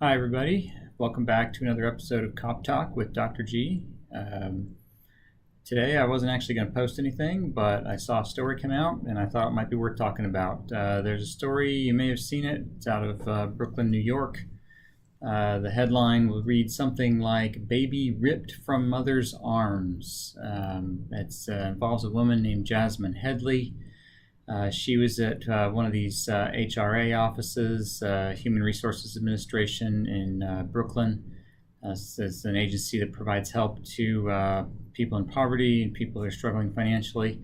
Hi, everybody. Welcome back to another episode of Cop Talk with Dr. G. Today, I wasn't actually going to post anything, but I saw a story come out and I thought it might be worth talking about. There's a story, you may have seen it. It's out of Brooklyn, New York. The headline will read something like "Baby Ripped from Mother's Arms." It involves a woman named Jasmine Headley. She was at one of these HRA offices, Human Resources Administration in Brooklyn. This is an agency that provides help to people in poverty and people who are struggling financially.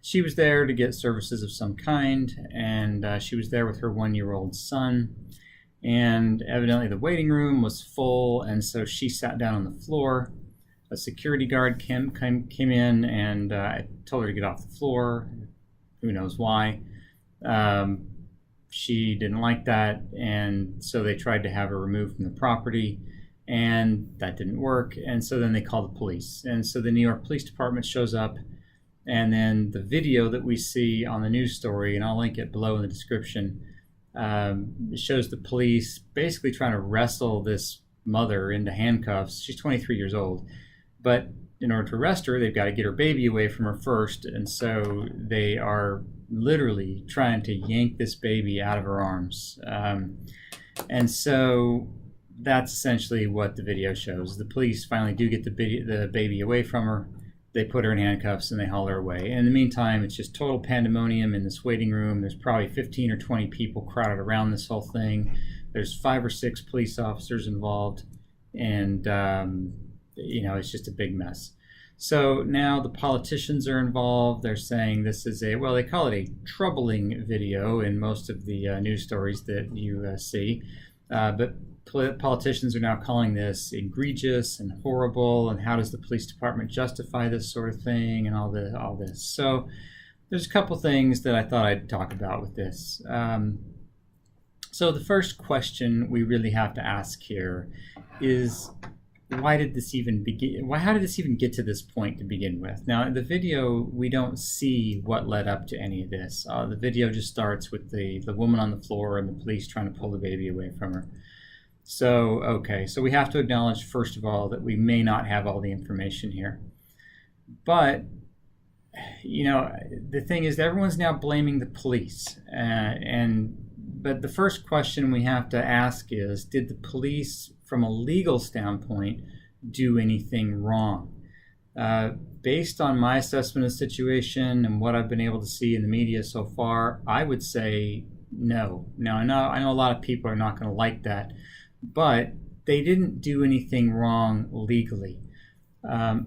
She was there to get services of some kind, and she was there with her 1-year-old son. And evidently the waiting room was full, and so she sat down on the floor. A security guard came in and I told her to get off the floor. Who knows why. She didn't like that, and so they tried to have her removed from the property, and that didn't work, and so then they called the police. And so the New York Police Department shows up, and then the video that we see on the news story, and I'll link it below in the description, shows the police basically trying to wrestle this mother into handcuffs. She's 23 years old, but in order to arrest her, they've got to get her baby away from her first, and so they are literally trying to yank this baby out of her arms. And so that's essentially what the video shows. The police finally do get the baby away from her. They put her in handcuffs and they haul her away. And in the meantime, it's just total pandemonium in this waiting room. There's probably 15 or 20 people crowded around this whole thing. There's 5 or 6 police officers involved, and it's just a big mess. So now the politicians are involved. They're saying this is they call it a troubling video in most of the news stories that you see. But politicians are now calling this egregious and horrible, and how does the police department justify this sort of thing, and all this. So there's a couple things that I thought I'd talk about with this. So the first question we really have to ask here is, why did this even begin? How did this even get to this point to begin with? Now, in the video, we don't see what led up to any of this. The video just starts with the woman on the floor and the police trying to pull the baby away from her. So we have to acknowledge, first of all, that we may not have all the information here. But, the thing is, everyone's now blaming the police. But the first question we have to ask is, did the police, from a legal standpoint, do anything wrong? Based on my assessment of the situation and what I've been able to see in the media so far, I would say no. Now, I know a lot of people are not going to like that, but they didn't do anything wrong legally,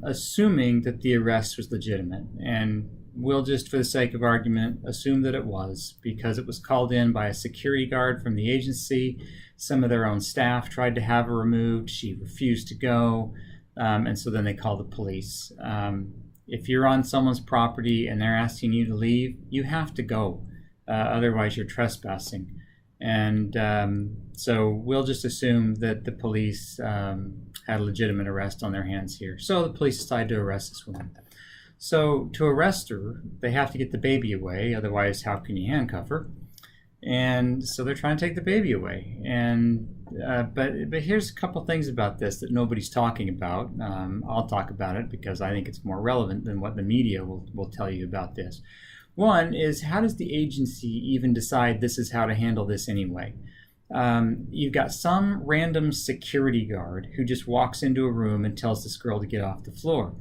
assuming that the arrest was legitimate. And we'll just, for the sake of argument, assume that it was, because it was called in by a security guard from the agency. Some of their own staff tried to have her removed. She refused to go, and so then they called the police. If you're on someone's property and they're asking you to leave, you have to go. Otherwise, you're trespassing. And so we'll just assume that the police had a legitimate arrest on their hands here. So the police decided to arrest this woman. So to arrest her, they have to get the baby away. Otherwise, how can you handcuff her? And so they're trying to take the baby away. And but here's a couple things about this that nobody's talking about. I'll talk about it because I think it's more relevant than what the media will tell you about this. One is, how does the agency even decide this is how to handle this anyway? You've got some random security guard who just walks into a room and tells this girl to get off the floor.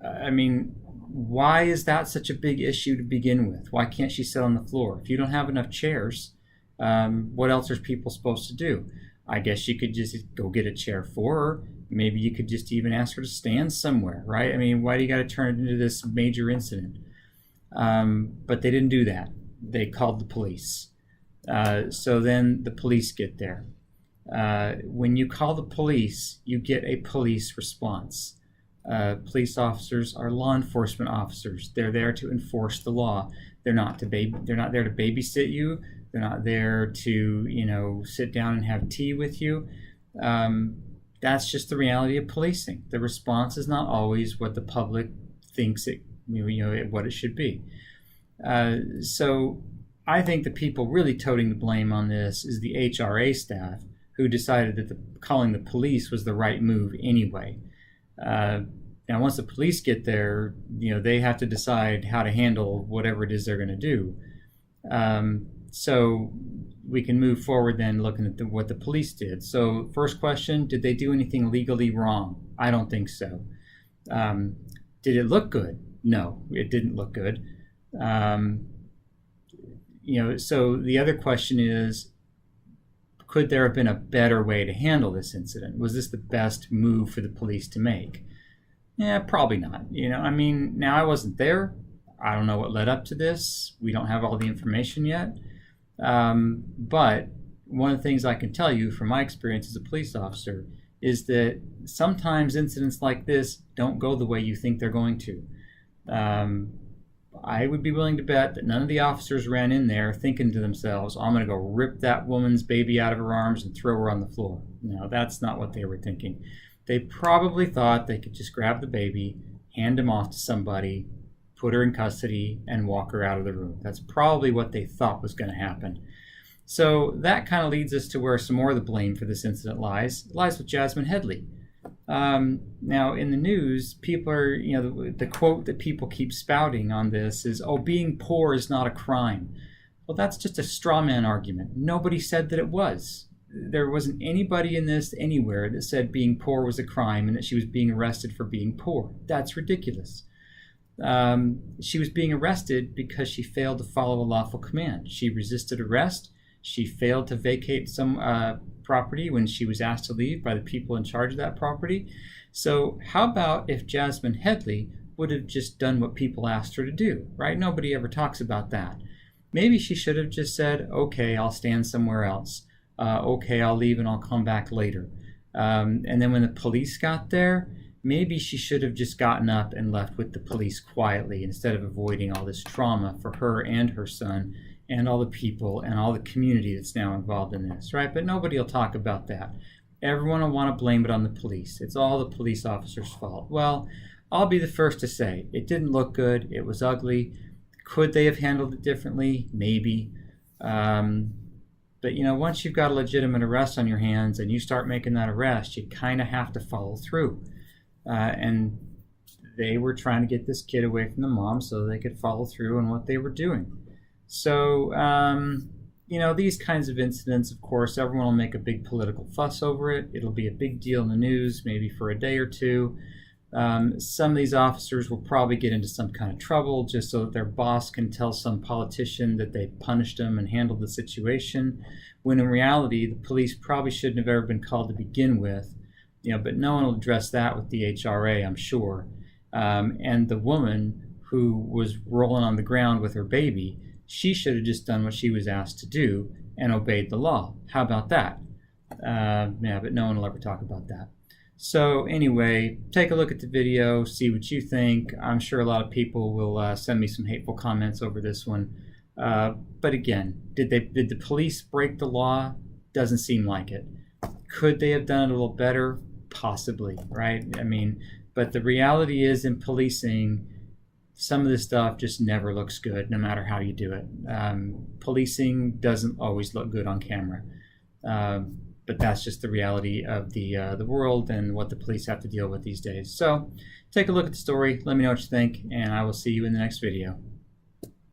I mean, why is that such a big issue to begin with? Why can't she sit on the floor? If you don't have enough chairs, what else are people supposed to do? I guess you could just go get a chair for her. Maybe you could just even ask her to stand somewhere, right? I mean, why do you got to turn it into this major incident? But they didn't do that. They called the police. So then the police get there. When you call the police, you get a police response. Police officers are law enforcement officers. They're there to enforce the law. They're not there to babysit you. They're not there to, sit down and have tea with you. That's just the reality of policing. The response is not always what the public thinks what it should be. So I think the people really toting the blame on this is the HRA staff, who decided that calling the police was the right move anyway. Now, once the police get there, they have to decide how to handle whatever it is they're going to do. So we can move forward then looking at what the police did. So first question, did they do anything legally wrong? I don't think so. Did it look good? No, it didn't look good. So the other question is, could there have been a better way to handle this incident? Was this the best move for the police to make? Yeah, probably not. Now I wasn't there. I don't know what led up to this. We don't have all the information yet. But one of the things I can tell you from my experience as a police officer is that sometimes incidents like this don't go the way you think they're going to. I would be willing to bet that none of the officers ran in there thinking to themselves, I'm going to go rip that woman's baby out of her arms and throw her on the floor. No, that's not what they were thinking. They probably thought they could just grab the baby, hand him off to somebody, put her in custody, and walk her out of the room. That's probably what they thought was going to happen. So that kind of leads us to where some more of the blame for this incident lies. It lies with Jasmine Headley. Now, in the news, people are, the quote that people keep spouting on this is, oh, being poor is not a crime. Well, that's just a straw man argument. Nobody said that it was. There wasn't anybody in this anywhere that said being poor was a crime and that she was being arrested for being poor. That's ridiculous. She was being arrested because she failed to follow a lawful command. She resisted arrest. She failed to vacate some property when she was asked to leave by the people in charge of that property. So how about if Jasmine Headley would have just done what people asked her to do, right? Nobody ever talks about that. Maybe she should have just said, okay, I'll stand somewhere else. Okay, I'll leave and I'll come back later. And then when the police got there, maybe she should have just gotten up and left with the police quietly instead of avoiding all this trauma for her and her son and all the people and all the community that's now involved in this, right? But nobody will talk about that. Everyone will want to blame it on the police. It's all the police officer's fault. Well, I'll be the first to say it didn't look good. It was ugly. Could they have handled it differently? Maybe. But once you've got a legitimate arrest on your hands and you start making that arrest, you kind of have to follow through. And they were trying to get this kid away from the mom so they could follow through on what they were doing. So, these kinds of incidents, of course, everyone will make a big political fuss over it. It'll be a big deal in the news, maybe for a day or two. Some of these officers will probably get into some kind of trouble just so that their boss can tell some politician that they punished them and handled the situation, when in reality, the police probably shouldn't have ever been called to begin with. But no one will address that with the HRA, I'm sure. And the woman who was rolling on the ground with her baby, she should have just done what she was asked to do and obeyed the law. How about that? But no one will ever talk about that. So anyway, take a look at the video, see what you think. I'm sure a lot of people will send me some hateful comments over this one. But again, did the police break the law? Doesn't seem like it. Could they have done it a little better? Possibly, right? But the reality is in policing, some of this stuff just never looks good, no matter how you do it. Policing doesn't always look good on camera. But that's just the reality of the world and what the police have to deal with these days. So take a look at the story. Let me know what you think, and I will see you in the next video.